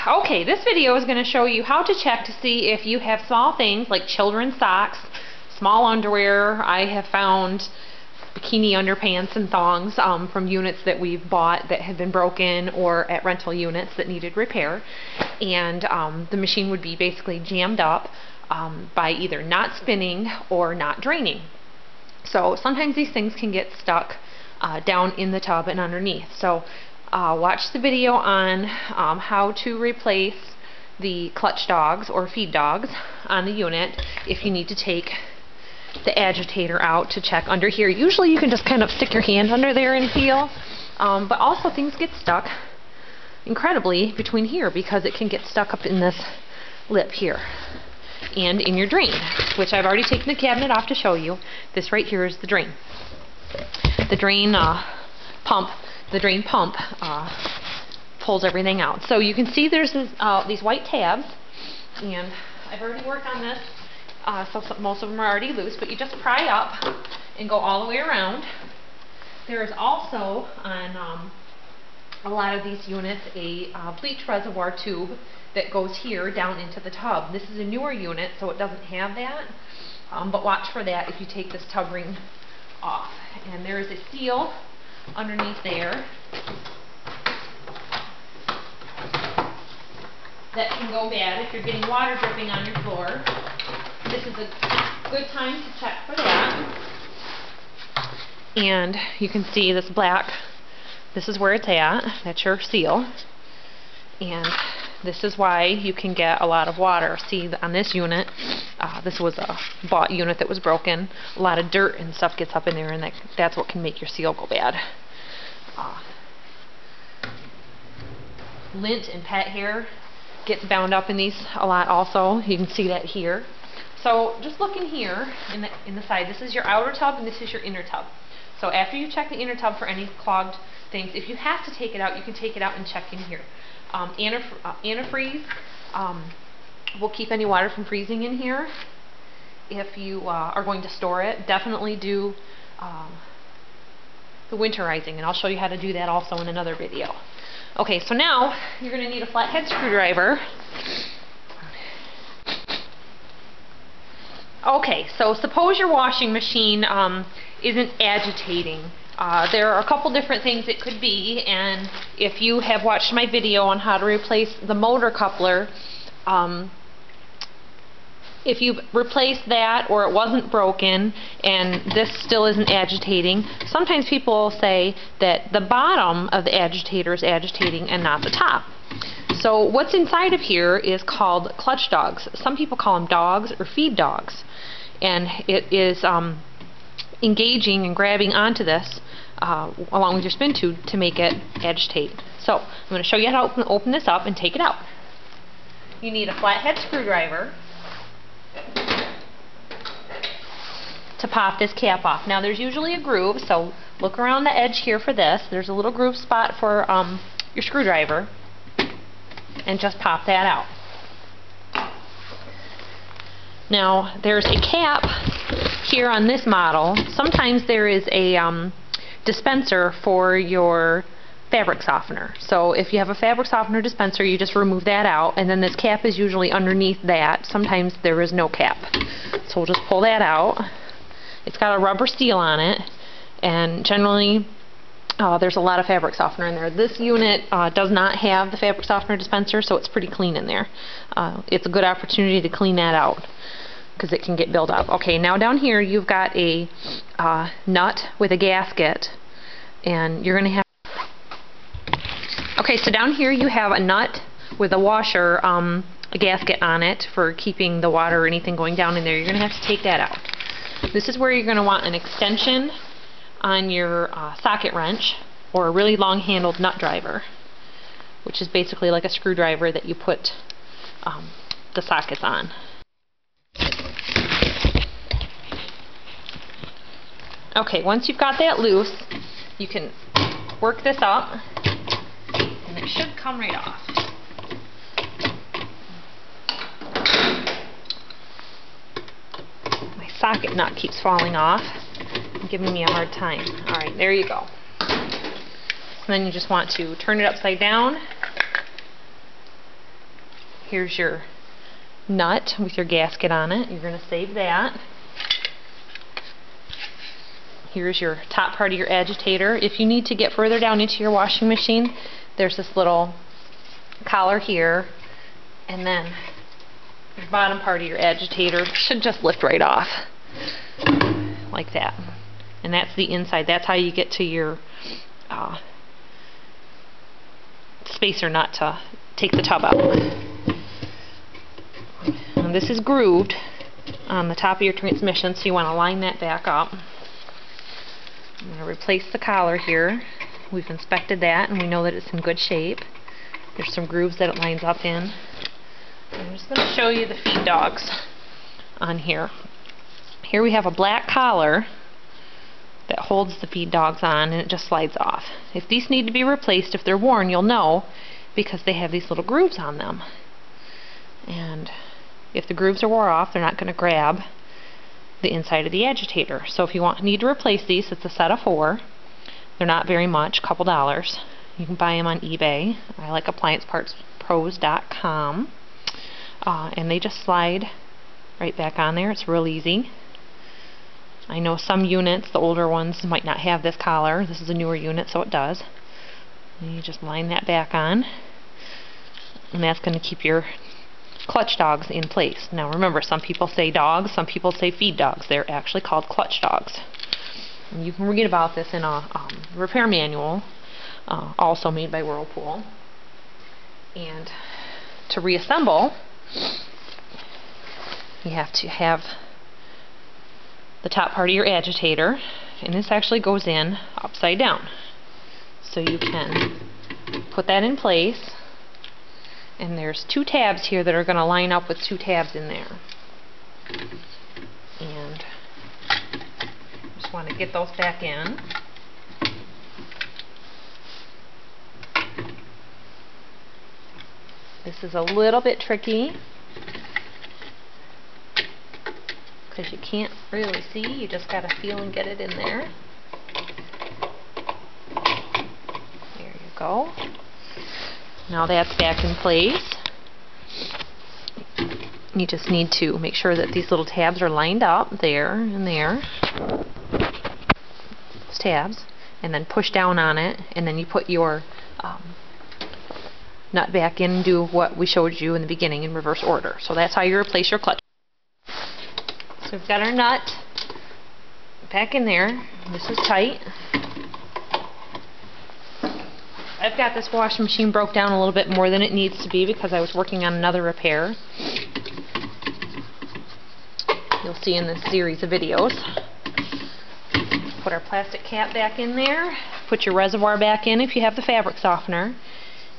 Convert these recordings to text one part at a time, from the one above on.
Okay, this video is going to show you how to check to see if you have small things like children's socks, small underwear. I have found bikini underpants and thongs from units that we've bought that have been broken, or at rental units that needed repair, and the machine would be basically jammed up by either not spinning or not draining. So sometimes these things can get stuck down in the tub and underneath. So watch the video on how to replace the clutch dogs or feed dogs on the unit if you need to take the agitator out to check under here. Usually you can just kind of stick your hand under there and feel, but also things get stuck incredibly between here because it can get stuck up in this lip here and in your drain, which I've already taken the cabinet off to show you. This right here is the drain. The drain pump pulls everything out. So you can see there's this, these white tabs, and I've already worked on this, so most of them are already loose, but you just pry up and go all the way around. There is also on a lot of these units a bleach reservoir tube that goes here down into the tub. This is a newer unit, so it doesn't have that, but watch for that if you take this tub ring off. And there is a seal underneath there that can go bad if you're getting water dripping on your floor. This is a good time to check for that. And you can see this black, this is where it's at, that's your seal. And this is why you can get a lot of water. See, on this unit, this was a bought unit that was broken. A lot of dirt and stuff gets up in there, and that's what can make your seal go bad. Lint and pet hair gets bound up in these a lot also. You can see that here. So just look in here in the side. This is your outer tub and this is your inner tub. So after you check the inner tub for any clogged things, if you have to take it out, you can take it out and check in here. Antifreeze will keep any water from freezing in here. If you are going to store it, definitely do the winterizing, and I'll show you how to do that also in another video. Okay, so now you're going to need a flathead screwdriver. Okay, so suppose your washing machine isn't agitating. There are a couple different things it could be, and if you have watched my video on how to replace the motor coupler, if you replace that or it wasn't broken and this still isn't agitating, sometimes people say that the bottom of the agitator is agitating and not the top. So what's inside of here is called clutch dogs. Some people call them dogs or feed dogs, and it is engaging and grabbing onto this along with your spin tube to make it agitate. So I'm going to show you how to open this up and take it out. You need a flathead screwdriver to pop this cap off. Now there's usually a groove, so look around the edge here for this. There's a little groove spot for your screwdriver, and just pop that out. Now there's a cap here on this model. Sometimes there is a dispenser for your fabric softener. So if you have a fabric softener dispenser, you just remove that out, and then this cap is usually underneath that. Sometimes there is no cap. So we'll just pull that out. It's got a rubber seal on it, and generally there's a lot of fabric softener in there. This unit does not have the fabric softener dispenser, so it's pretty clean in there. It's a good opportunity to clean that out because it can get built up. Okay, now down here you've got a nut with a gasket, and you're going to have... Okay, so down here you have a nut with a washer, a gasket on it for keeping the water or anything going down in there. You're going to have to take that out. This is where you're going to want an extension on your socket wrench, or a really long handled nut driver, which is basically like a screwdriver that you put the sockets on. Okay, once you've got that loose, you can work this up, and it should come right off. My socket nut keeps falling off and giving me a hard time. Alright, there you go. And then you just want to turn it upside down Here's your nut with your gasket on it. You're going to save that. Here's your top part of your agitator. If you need to get further down into your washing machine, there's this little collar here, and then the bottom part of your agitator should just lift right off like that. And that's the inside. That's how you get to your spacer nut to take the tub out. And this is grooved on the top of your transmission, so you want to line that back up. I'm going to replace the collar here. We've inspected that and we know that it's in good shape. There's some grooves that it lines up in. I'm just going to show you the feed dogs on here. Here we have a black collar that holds the feed dogs on, and it just slides off. If these need to be replaced, if they're worn, you'll know because they have these little grooves on them. And if the grooves are wore off, they're not going to grab the inside of the agitator. So if you need to replace these, it's a set of 4. They're not very much, a couple dollars. You can buy them on eBay. I like appliancepartspros.com. And they just slide right back on there. It's real easy. I know some units, the older ones, might not have this collar. This is a newer unit, so it does. And you just line that back on, and that's going to keep your clutch dogs in place. Now remember, some people say dogs, some people say feed dogs. They're actually called clutch dogs. And you can read about this in a repair manual, also made by Whirlpool. And to reassemble, you have to have the top part of your agitator, and this actually goes in upside down. So you can put that in place, and there's 2 tabs here that are going to line up with 2 tabs in there. And just want to get those back in. This is a little bit tricky because you can't really see. You just got to feel and get it in there. There you go. Now that's back in place. You just need to make sure that these little tabs are lined up there and there. Those tabs. And then push down on it, and then you put your nut back in and do what we showed you in the beginning in reverse order. So that's how you replace your clutch. So we've got our nut back in there. This is tight. I've got this washing machine broke down a little bit more than it needs to be because I was working on another repair. You'll see in this series of videos. Put our plastic cap back in there. Put your reservoir back in if you have the fabric softener.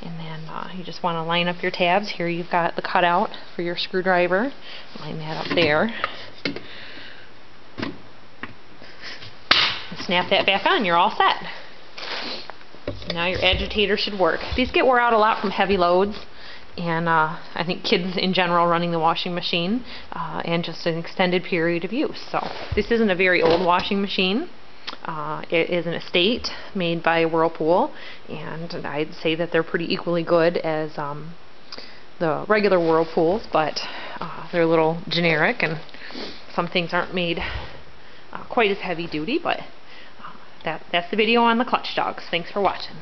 And then you just want to line up your tabs. Here you've got the cutout for your screwdriver. Line that up there. And snap that back on. You're all set. Now your agitator should work. These get wore out a lot from heavy loads, and I think kids in general running the washing machine, and just an extended period of use. So this isn't a very old washing machine. It is an estate made by Whirlpool, and I'd say that they're pretty equally good as the regular Whirlpools, but they're a little generic, and some things aren't made quite as heavy duty, but that's the video on the clutch dogs. Thanks for watching.